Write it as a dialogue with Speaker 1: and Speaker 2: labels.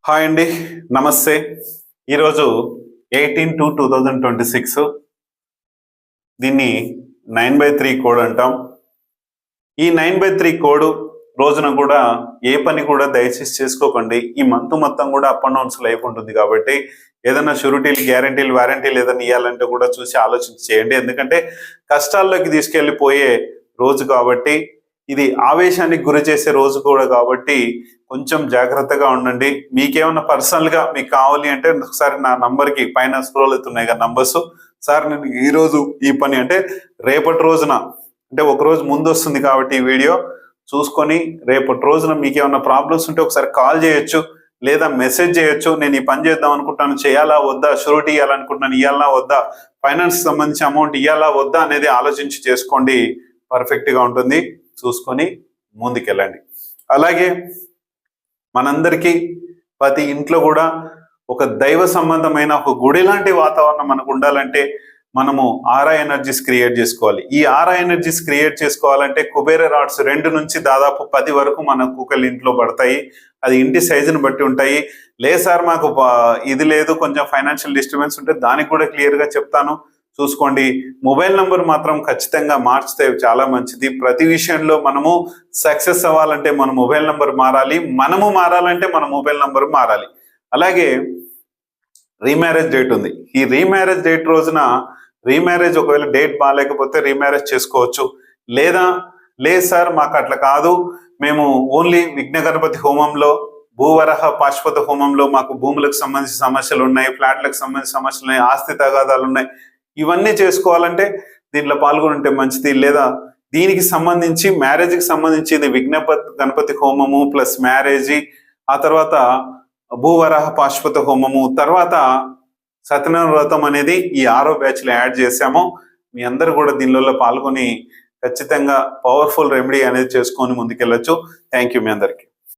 Speaker 1: Hi అండి, నమస్తే. ఈరోజు 18/2/2026. దీన్ని 9/3 కోడ్ అంటాం. ఈ 9/3 కోడ్ రోజున కూడా ఏ పని కూడా దయచేసి చేసుకోకండి. ఈ మంత్ మొత్తం కూడా అప్ అండ్ డౌన్స్ లైఫ్ ఉంటుంది కాబట్టి ఏదైనా షూరిటీలు, గ్యారంటీలు, వారంటీలు ఏదైనా ఇవ్వాలంటే కూడా చూసి ఆలోచించి చేయండి. ఎందుకంటే కష్టాల్లోకి తీసుకెళ్ళిపోయే రోజు కాబట్టి, ఇది ఆవేశానికి గురి చేసే రోజు కూడా కాబట్టి కొంచెం జాగ్రత్తగా ఉండండి. మీకేమన్నా పర్సనల్గా మీకు కావాలి అంటే ఒకసారి నా నంబర్కి పైన స్క్రోల్ అవుతున్నాయి కదా నంబర్స్, సార్ నేను ఈరోజు ఈ పని అంటే రేపటి రోజున అంటే ఒక రోజు ముందు వస్తుంది కాబట్టి ఈ వీడియో చూసుకొని రేపటి రోజున మీకు ఏమైనా ప్రాబ్లమ్స్ ఉంటే ఒకసారి కాల్ చేయొచ్చు, లేదా మెసేజ్ చేయొచ్చు. నేను ఈ పని చేద్దాం అనుకుంటాను, చేయాలా వద్దా, షూరిటీ ఇవ్వాలనుకుంటున్నాను, ఇవ్వాలా వద్దా, ఫైనాన్స్ సంబంధించి అమౌంట్ ఇవ్వాలా వద్దా అనేది ఆలోచించి చేసుకోండి. పర్ఫెక్ట్గా ఉంటుంది, చూసుకొని ముందుకెళ్ళండి. అలాగే మనందరికీ ప్రతి ఇంట్లో కూడా ఒక దైవ సంబంధమైన ఒక గుడి లాంటి వాతావరణం మనకు ఉండాలంటే మనము ఆరా ఎనర్జీస్ క్రియేట్ చేసుకోవాలి. ఈ ఆరా ఎనర్జీస్ క్రియేట్ చేసుకోవాలంటే కుబేర రాడ్స్ 2 నుంచి దాదాపు 10 వరకు మన కుక్కలు ఇంట్లో పడతాయి. అది ఇంటి సైజుని బట్టి ఉంటాయి. లేదు సార్ మాకు ఇది లేదు, కొంచెం ఫైనాన్షియల్ డిస్టర్బెన్స్ ఉంటే దానికి కూడా క్లియర్గా చెప్తాను, చూసుకోండి. మొబైల్ నంబర్ మాత్రం ఖచ్చితంగా మార్చితే చాలా మంచిది. ప్రతి విషయంలో మనము సక్సెస్ అవ్వాలంటే మన మొబైల్ నంబర్ మారాలి, మనము మారాలంటే మన మొబైల్ నంబర్ మారాలి. అలాగే రీమ్యారేజ్ డేట్ ఉంది. ఈ రీమ్యారేజ్ డేట్ రోజున రీమ్యారేజ్ ఒకవేళ డేట్ బాగాలేకపోతే రీమ్యారేజ్ చేసుకోవచ్చు. లేదు సార్ మాకు అట్లా కాదు, మేము ఓన్లీ విఘ్న గణపతి హోమంలో, భూవరహ పాశుపత హోమంలో మాకు భూములకు సంబంధించిన సమస్యలు ఉన్నాయి, ఫ్లాట్లకు సంబంధించిన సమస్యలు ఉన్నాయి, ఆస్తి తగాదాలు ఉన్నాయి, ఇవన్నీ చేసుకోవాలంటే దీంట్లో పాల్గొని ఉంటే మంచిది. లేదా దీనికి సంబంధించి మ్యారేజ్కి సంబంధించి ఇది విఘ్న గణపతి హోమము ప్లస్ మ్యారేజీ, ఆ తర్వాత భూవరాహ పాశుపత హోమము, తర్వాత సత్యనారాయణ వ్రతం అనేది ఈ 6వ బ్యాచ్లో యాడ్ చేశాము. మీ అందరూ కూడా దీనిలో పాల్గొని ఖచ్చితంగా పవర్ఫుల్ రెమెడీ అనేది చేసుకొని ముందుకెళ్ళొచ్చు. థ్యాంక్ యూ మీ అందరికీ.